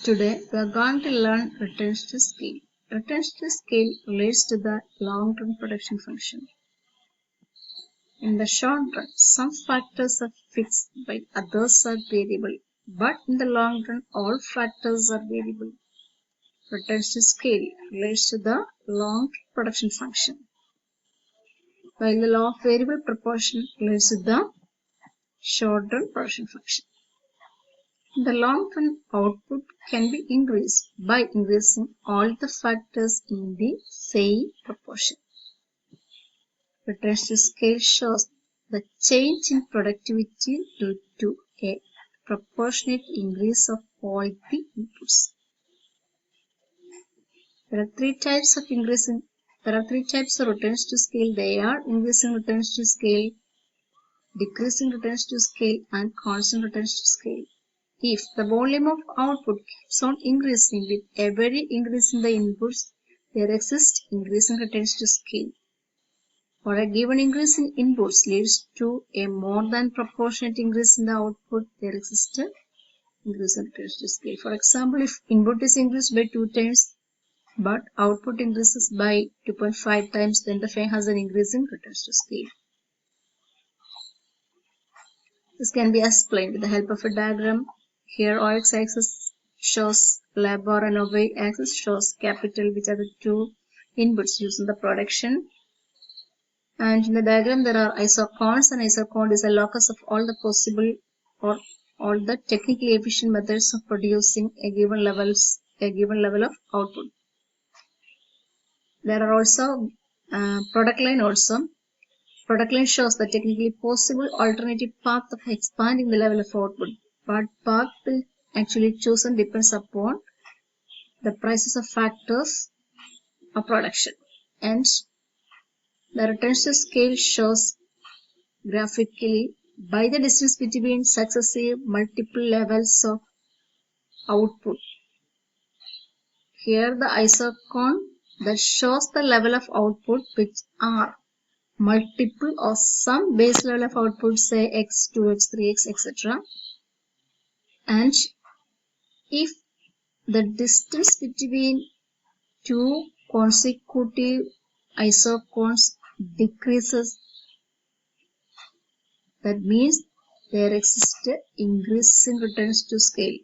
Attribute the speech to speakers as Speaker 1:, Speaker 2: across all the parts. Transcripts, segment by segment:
Speaker 1: Today we are going to learn retention scale. Retention scale relates to the long-term production function. In the short run, some factors are fixed while others are variable, but in the long run, all factors are variable. Retention scale relates to the long-term production function, while the law of variable proportion relates to the short-run production function. The long-term output can be increased by increasing all the factors in the same proportion. Retention scale shows the change in productivity due to a proportionate increase of all the inputs. There are three types of retention scale. They are increasing retention scale, decreasing retention scale, and constant retention scale. If the volume of output keeps on increasing with every increase in the inputs, there exists increasing retention scale. Or a given increase in inputs leads to a more than proportionate increase in the output, there exists an increase in retention scale. For example, if input is increased by 2 times but output increases by 2.5 times, then the firm has an increase in retention scale. This can be explained with the help of a diagram. Here x-axis shows labor and y-axis shows capital, which are the two inputs used in the production. And in the diagram there are isochrones, and isochron is a locus of all the possible or all the technically efficient methods of producing a given level of output. There are also product line also. Product line shows the technically possible alternative path of expanding the level of output. But path will actually chosen depends upon the prices of factors of production. And the retention scale shows graphically by the distance between successive multiple levels of output. Here the isochron that shows the level of output which are multiple of some base level of output, say x2, x3, x, etc. And if the distance between two consecutive isochrones decreases, that means there exists an increase in retention scale.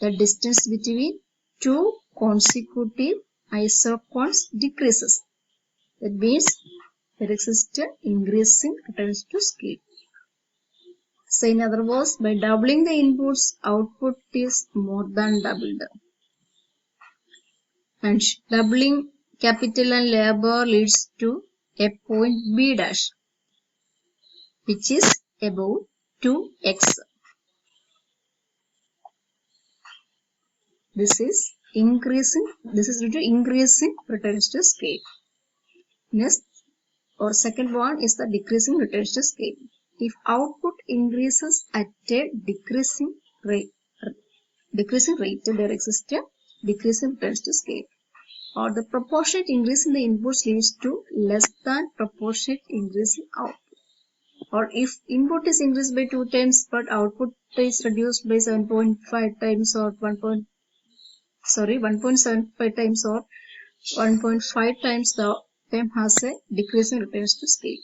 Speaker 1: The distance between two consecutive isochrones decreases. That means there exists an increase in retention scale. So in other words, by doubling the inputs, output is more than doubled. And doubling capital and labor leads to a point B dash, which is about 2x. This is due to increasing retention scale. Next, or second one is the decreasing retention scale. If output increases at a decreasing rate, there exists a decreasing retention scale. Or the proportionate increase in the inputs leads to less than proportionate increase in output. Or if input is increased by 2 times but output is reduced by 7.5 times or 1.75 times or 1.5 times, the firm has a decreasing retention scale.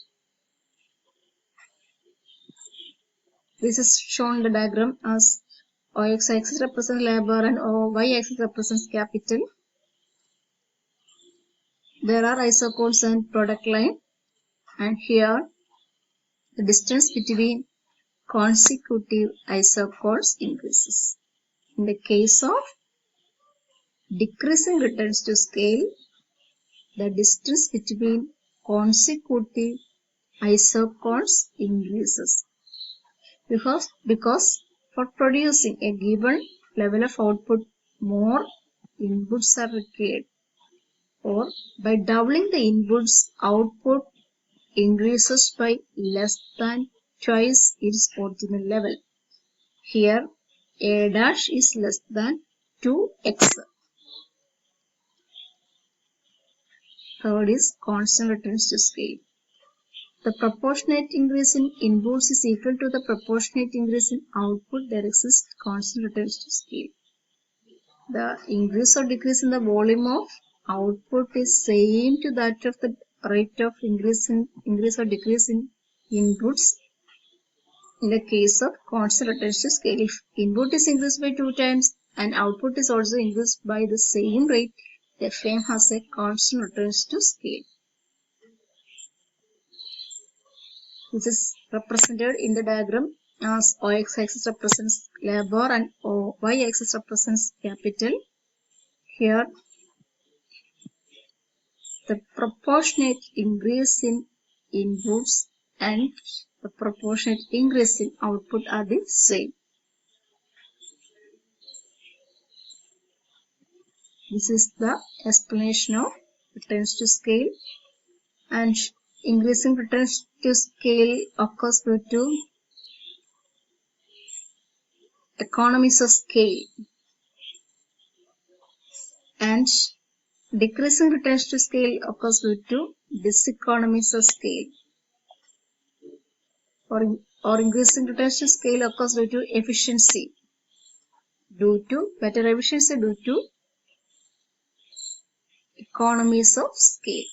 Speaker 1: This is shown in the diagram as x-axis represents labor and y-axis represents capital. There are isochrones and product line, and here the distance between consecutive isochrones increases. In the case of decreasing retention scale, the distance between consecutive isochrones increases. Because for producing a given level of output, more inputs are required. Or by doubling the inputs, output increases by less than twice its original level. Here A dash is less than 2x. Third is constant retention scale. The proportionate increase in inputs is equal to the proportionate increase in output. There exists constant retention scale. The increase or decrease in the volume of output is same to that of the rate of increase or decrease in inputs in the case of constant retention scale. If input is increased by 2 times and output is also increased by the same rate, the FM has a constant retention scale. This is represented in the diagram as x-axis represents labor and y-axis represents capital. Here, the proportionate increase in inputs and the proportionate increase in output are the same. This is the explanation of returns to scale, and increasing returns to scale occurs due to economies of scale, and decreasing returns to scale occurs due to diseconomies of scale. Or increasing returns to scale occurs due to efficiency, better efficiency due to economies of scale.